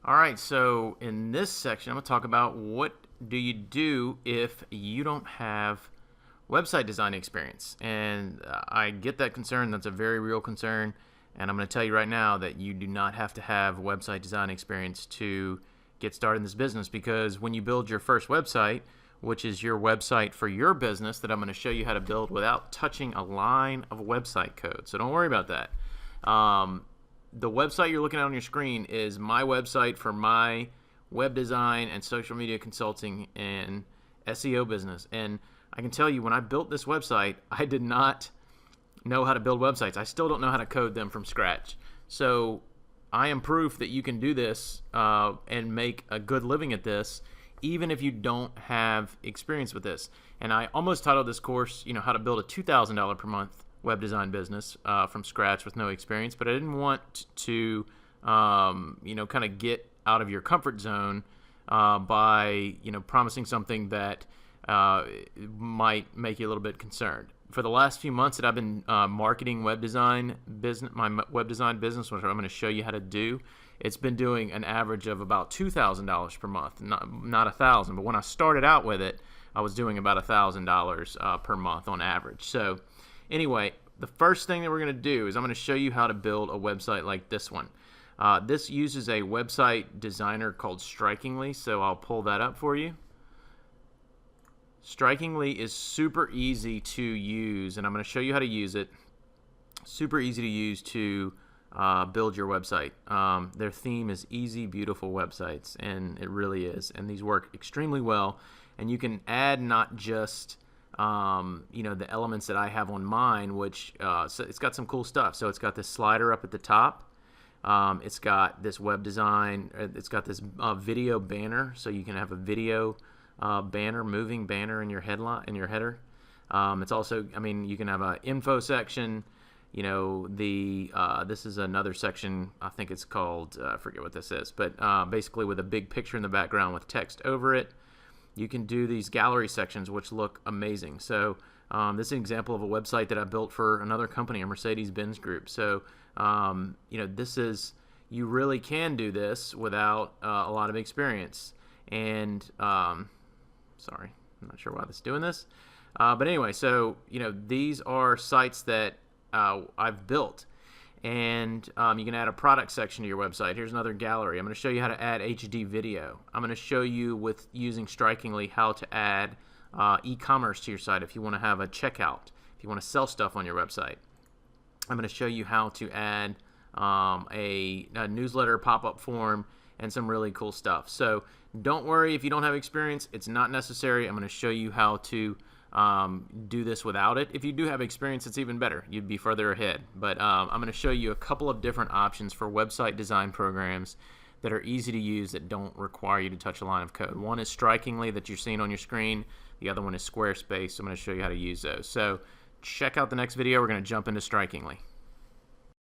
All right, so in this section, I'm going to talk about what do you do if you don't have website design experience. And I get that concern. That's a very real concern. And I'm going to tell you right now that you do not have to have website design experience to get started in this business, because when you build your first website, which is your website for your business that I'm going to show you how to build without touching a line of website code. So don't worry about that. The website you're looking at on your screen is my website for my web design and social media consulting and SEO business. And I can tell you, when I built this website, I did not know how to build websites. I still don't know how to code them from scratch. So I am proof that you can do this and make a good living at this, even if you don't have experience with this. And I almost titled this course, how to build a $2,000 per month web design business from scratch with no experience, but I didn't want to, kind of get out of your comfort zone by, promising something that might make you a little bit concerned. For the last few months that I've been marketing web design business, my web design business, which I'm going to show you how to do, it's been doing an average of about $2,000 per month, not $1,000. But when I started out with it, I was doing about $1,000 per month on average. So anyway, the first thing that we're going to do is I'm going to show you how to build a website like this one. This uses a website designer called Strikingly, so I'll pull that up for you. Strikingly is super easy to use, and I'm going to show you how to use it. Super easy to use to build your website. Their theme is easy, beautiful websites, and it really is. And these work extremely well. And you can add not just the elements that I have on mine, which so it's got some cool stuff. So it's got this slider up at the top. It's got this web design. It's got this video banner, so you can have a video banner, moving banner in your header. It's also, you can have an info section. This is another section. I think it's called, I forget what this is, but basically with a big picture in the background with text over it. You can do these gallery sections, which look amazing. So this is an example of a website that I built for another company, a Mercedes-Benz group. So you really can do this without a lot of experience. And sorry, I'm not sure why this is doing this. But anyway, so these are sites that I've built, and you can add a product section to your website. Here's another gallery. I'm going to show you how to add HD video. I'm going to show you with using Strikingly how to add e-commerce to your site if you want to have a checkout, if you want to sell stuff on your website. I'm going to show you how to add a newsletter pop-up form and some really cool stuff. So don't worry if you don't have experience. It's not necessary. I'm going to show you how to do this without it. If you do have experience, it's even better. You'd be further ahead. But I'm going to show you a couple of different options for website design programs that are easy to use that don't require you to touch a line of code. One is Strikingly that you're seeing on your screen. The other one is Squarespace. I'm going to show you how to use those. So check out the next video. We're going to jump into Strikingly.